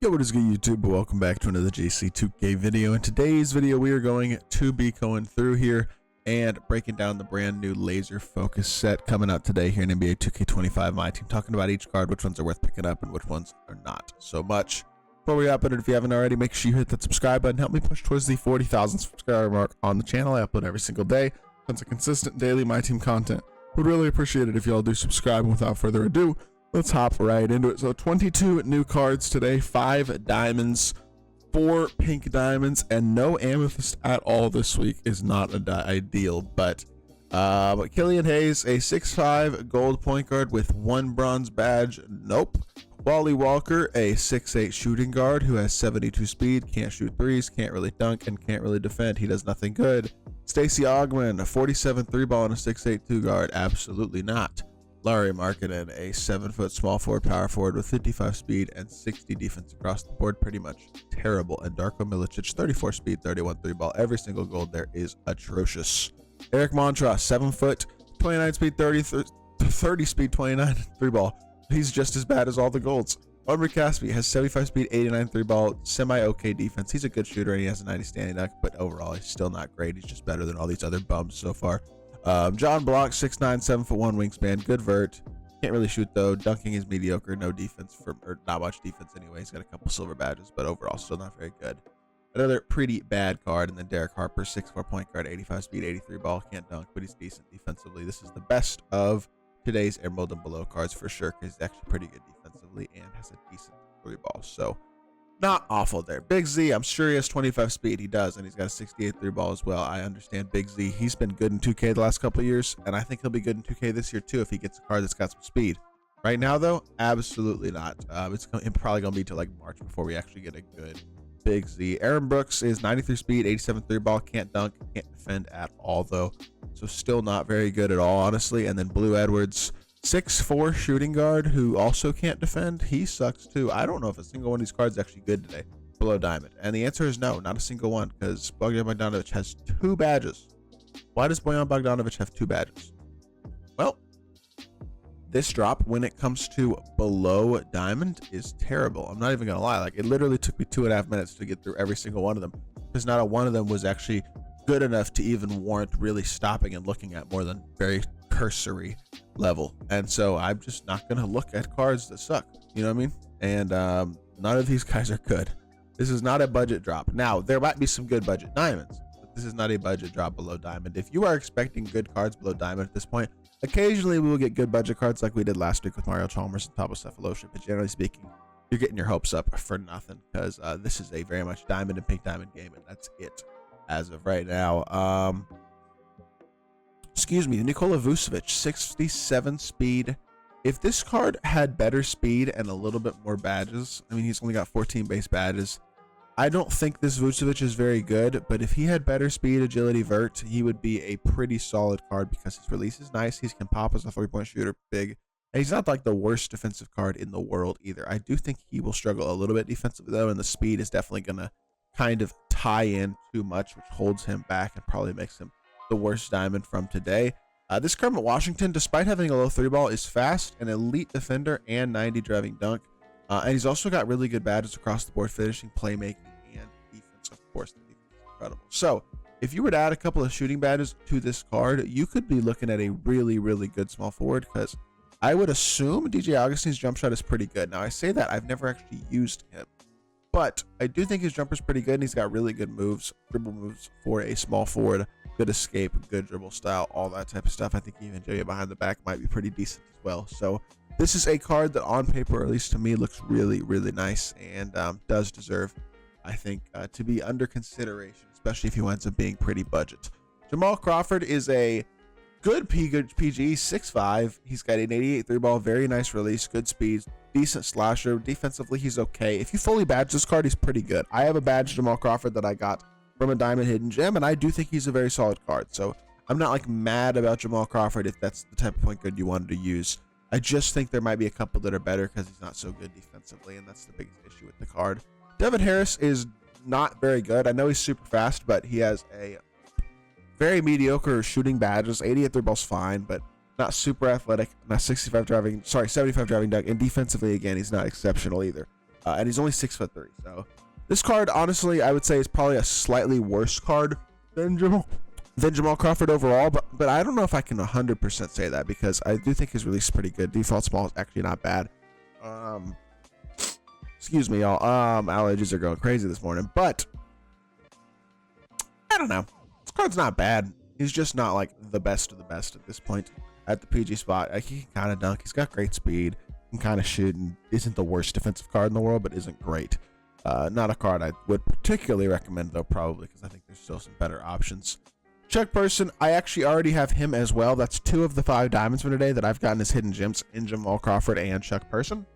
Yo, what is good, YouTube? Welcome back to another JC2K video. In today's video, we are going to be going through here and breaking down the brand new laser focus set coming out today here in NBA 2K25 MyTEAM, talking about each card, which ones are worth picking up and which ones are not so much. Before we hop in, if you haven't already, make sure you hit that subscribe button. Help me push towards the 40,000 subscriber mark on the channel. I upload every single day. Tons of consistent daily MyTEAM content. Would really appreciate it if y'all do subscribe. And without further ado, let's hop right into it. So 22 new cards today, 5 diamonds, 4 pink diamonds, and no amethyst at all this week is not ideal. But Killian Hayes, a 6'5" gold point guard with 1 bronze badge. Nope. Wally Walker, a 6'8" shooting guard who has 72 speed, can't shoot threes, can't really dunk, and can't really defend. He does nothing good. Stacey Augman, a 47 3-ball and a 6'8" 2 guard. Absolutely not. Larry Markkinen, a 7-foot small forward power forward with 55 speed and 60 defense across the board, pretty much terrible. And Darko Milicic, 34 speed, 31 3-ball. Every single gold there is atrocious. Eric Montross, 7 foot, 29 speed, 30 speed, 29 3-ball. He's just as bad as all the golds. Omri Caspi has 75 speed, 89 3-ball, semi-okay defense. He's a good shooter and he has a 90 standing dunk, but overall he's still not great. He's just better than all these other bums so far. John Block, 6'9", 7'1" wingspan, good vert. Can't really shoot though. Dunking is mediocre, no defense or not much defense anyway. He's got a couple silver badges, but overall still not very good. Another pretty bad card, and then Derek Harper, 6'4" point guard, 85 speed, 83 ball, can't dunk, but he's decent defensively. This is the best of today's Emerald and below cards for sure, because he's actually pretty good defensively and has a decent 3-ball. So not awful there. Big Z, I'm sure he has 25 speed. He does, and he's got a 68 3-ball as well. I understand Big Z. He's been good in 2K the last couple of years, and I think he'll be good in 2K this year too if he gets a card that's got some speed. Right now, though, absolutely not. It's probably going to be till like March before we actually get a good Big Z. Aaron Brooks is 93 speed, 87 3-ball, can't dunk, can't defend at all, though. So still not very good at all, honestly. And then Blue Edwards, 6'4" shooting guard who also can't defend. He sucks too. I don't know if a single one of these cards is actually good today below diamond, and the answer is no, not a single one, because Bogdan Bogdanovic has 2 badges. Why does Bojan Bogdanovic have 2 badges? Well, this drop when it comes to below diamond is terrible. I'm not even gonna lie, like it literally took me 2.5 minutes to get through every single one of them, because not a one of them was actually good enough to even warrant really stopping and looking at more than very cursory level. And so I'm just not gonna look at cards that suck, you know what I mean? And none of these guys are good. This is not a budget drop. Now there might be some good budget diamonds, but this is not a budget drop below diamond. If you are expecting good cards below diamond at this point, occasionally we will get good budget cards like we did last week with Mario Chalmers and Thabo Sefolosha, but generally speaking, you're getting your hopes up for nothing, because this is a very much diamond and pink diamond game, and that's it as of right now. Excuse me, Nikola Vucevic, 67 speed. If this card had better speed and a little bit more badges, I mean, he's only got 14 base badges. I don't think this Vucevic is very good, but if he had better speed, agility, vert, he would be a pretty solid card, because his release is nice. He can pop as a 3-point shooter, big. And he's not like the worst defensive card in the world either. I do think he will struggle a little bit defensively though, and the speed is definitely going to kind of tie in too much, which holds him back and probably makes him the worst diamond from today. This Kermit Washington, despite having a low 3-ball, is fast, an elite defender, and 90 driving dunk. And he's also got really good badges across the board, finishing, playmaking, and defense. Of course, the defense is incredible. So if you were to add a couple of shooting badges to this card, you could be looking at a really, really good small forward, because I would assume DJ Augustine's jump shot is pretty good. Now, I say that I've never actually used him, but I do think his jumper's pretty good, and he's got really good moves, dribble moves for a small forward. Good escape, good dribble style, all that type of stuff. I think even Jay behind the back might be pretty decent as well. So this is a card that on paper, or at least to me, looks really, really nice, and does deserve, I think, to be under consideration, especially if he winds up being pretty budget. Jamal Crawford is a good PG, 6'5". He's got an 88 3-ball, very nice release, good speed, decent slasher. Defensively, he's okay. If you fully badge this card, he's pretty good. I have a badge Jamal Crawford that I got from a diamond hidden gem, and I do think he's a very solid card. So I'm not like mad about Jamal Crawford if that's the type of point guard you wanted to use. I just think there might be a couple that are better, because he's not so good defensively, and that's the biggest issue with the card. Devin Harris is not very good. I know he's super fast, but he has a very mediocre shooting badges. 88 3-ball's fine, but not super athletic. Not 75 driving dunk, and defensively again he's not exceptional either. and he's only 6'3". So this card, honestly, I would say is probably a slightly worse card than Jamal Crawford overall, but I don't know if I can 100% say that, because I do think his release is pretty good. Default small is actually not bad. Excuse me, y'all. Allergies are going crazy this morning, but I don't know. This card's not bad. He's just not like the best of the best at this point at the PG spot. Like, he can kind of dunk. He's got great speed. Can kind of shoot, and isn't the worst defensive card in the world, but isn't great. Not a card I would particularly recommend, though, probably, because I think there's still some better options. Chuck Person, I actually already have him as well. That's 2 of the 5 diamonds for today that I've gotten as hidden gems in Jamal Crawford and Chuck Person.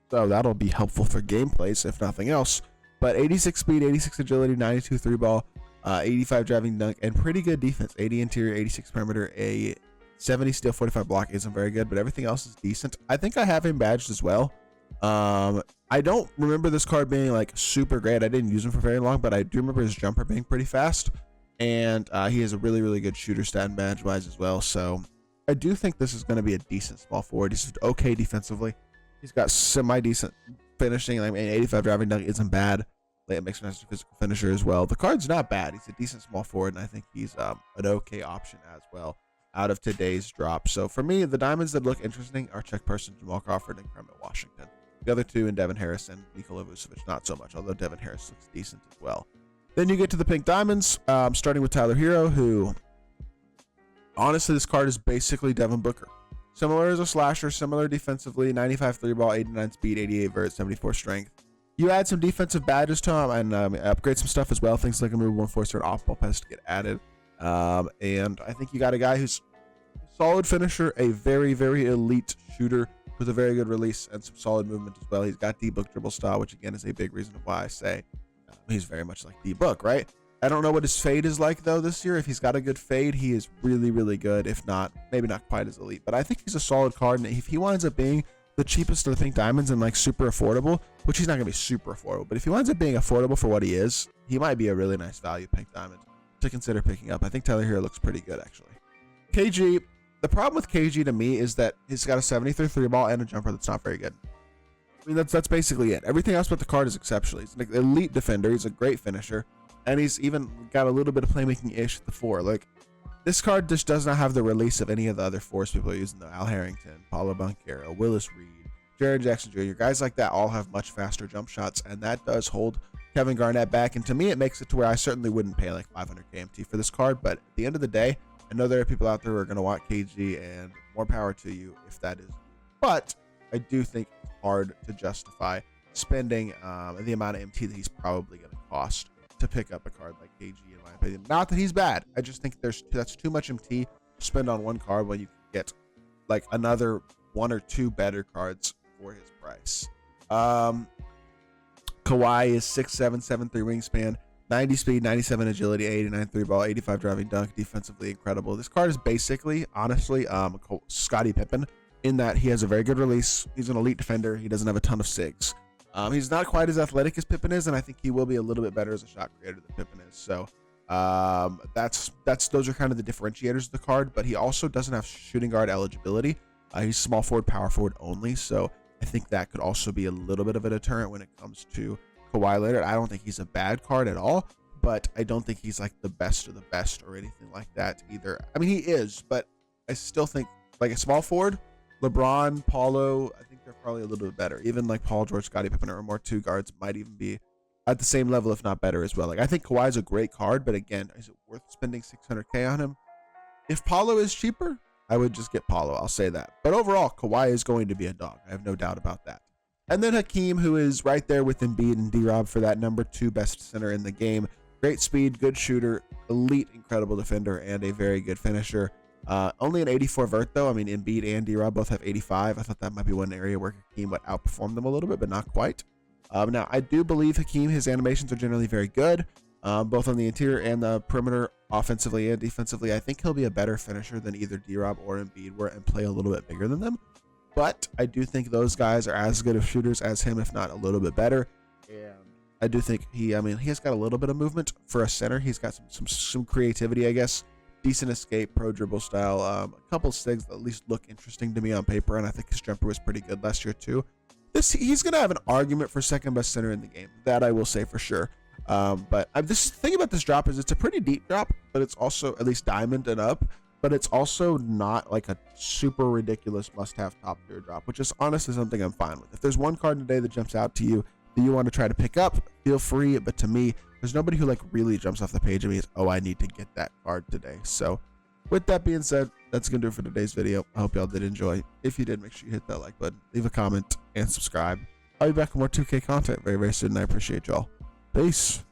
So that'll be helpful for gameplays, if nothing else. But 86 speed, 86 agility, 92 3-ball, 85 driving dunk, and pretty good defense. 80 interior, 86 perimeter, a 70 steal, 45 block isn't very good, but everything else is decent. I think I have him badged as well. I don't remember this card being like super great. I didn't use him for very long, but I do remember his jumper being pretty fast. And he has a really, really good shooter stat and badge wise as well. So I do think this is going to be a decent small forward. He's okay defensively. He's got semi-decent finishing. I mean, 85 driving dunk isn't bad. It makes him a physical finisher as well. The card's not bad. He's a decent small forward, and I think he's an okay option as well out of today's drop. So for me, the diamonds that look interesting are Chuck Person, Jamal Crawford, and Kermit Washington. The other two in Devin Harris and Nikola Vucevic, not so much, although Devin Harris looks decent as well. Then you get to the pink diamonds, starting with Tyler Hero, who, honestly, this card is basically Devin Booker. Similar as a slasher, similar defensively, 95 3-ball, 89 speed, 88 vert, 74 strength. You add some defensive badges to him and upgrade some stuff as well. Things like a move 1 forcer and off-ball pass to get added. And I think you got a guy who's a solid finisher, a very, very elite shooter with a very good release and some solid movement as well. He's got D-Book dribble style, which again is a big reason why I say he's very much like D-Book, right? I don't know what his fade is like, though, this year. If he's got a good fade, he is really, really good. If not, maybe not quite as elite. But I think he's a solid card, and if he winds up being the cheapest of the pink diamonds and like super affordable, which he's not going to be super affordable, but if he winds up being affordable for what he is, he might be a really nice value pink diamond to consider picking up. I think Tyler Hero looks pretty good, actually. KG, the problem with KG to me is that he's got a 73 3-ball and a jumper that's not very good. I mean, that's basically it. Everything else about the card is exceptional. He's an elite defender. He's a great finisher. And he's even got a little bit of playmaking-ish at the 4. Like, this card just does not have the release of any of the other 4s people are using, though. Al Harrington, Paulo Banchero, Willis Reed, Jaren Jackson Jr. Guys like that all have much faster jump shots, and that does hold Kevin Garnett back. And to me, it makes it to where I certainly wouldn't pay like 500 KMT for this card. But at the end of the day, I know there are people out there who are going to want KG, and more power to you if that is. But I do think it's hard to justify spending the amount of MT that he's probably going to cost to pick up a card like KG, in my opinion. Not that he's bad. I just think that's too much MT to spend on one card when you can get like another 1 or 2 better cards for his price. Kawhi is 6'7", 7'3" wingspan, 90 speed, 97 agility, 89 3-ball, 85 driving dunk, defensively incredible. This card is basically, honestly, Scottie Pippen, in that he has a very good release. He's an elite defender. He doesn't have a ton of SIGs. He's not quite as athletic as Pippen is, and I think he will be a little bit better as a shot creator than Pippen is. So those are kind of the differentiators of the card, but he also doesn't have shooting guard eligibility. He's small forward, power forward only, so I think that could also be a little bit of a deterrent when it comes to Kawhi Leonard. I don't think he's a bad card at all, but I don't think he's like the best of the best or anything like that either. I mean, he is, but I still think like a small forward, LeBron, Paulo, I think they're probably a little bit better. Even like Paul George, Scottie Pippen, or more 2 guards might even be at the same level, if not better as well. Like, I think Kawhi's a great card, but again, is it worth spending 600K on him? If Paulo is cheaper, I would just get Paulo. I'll say that. But overall, Kawhi is going to be a dog. I have no doubt about that. And then Hakeem, who is right there with Embiid and D-Rob for that number 2 best center in the game. Great speed, good shooter, elite, incredible defender, and a very good finisher. Only an 84 vert, though. I mean, Embiid and D-Rob both have 85. I thought that might be one area where Hakeem would outperform them a little bit, but not quite. Now, I do believe Hakeem, his animations are generally very good, both on the interior and the perimeter, offensively and defensively. I think he'll be a better finisher than either D-Rob or Embiid were and play a little bit bigger than them. But I do think those guys are as good of shooters as him, if not a little bit better. And I do think he has got a little bit of movement for a center. He's got some creativity, I guess. Decent escape, pro dribble style, a couple SIGs that at least look interesting to me on paper, and I think his jumper was pretty good last year too. he's gonna have an argument for second best center in the game. That I will say for sure. But this thing about this drop is it's a pretty deep drop, but it's also at least diamond and up. But it's also not like a super ridiculous must-have top tier drop, which is honestly something I'm fine with. If there's one card today that jumps out to you that you want to try to pick up, feel free. But to me, there's nobody who like really jumps off the page and means, oh, I need to get that card today. So with that being said, that's gonna do it for today's video. I hope y'all did enjoy. If you did, make sure you hit that like button, leave a comment, and subscribe. I'll be back with more 2K content very, very soon, and I appreciate y'all. Peace.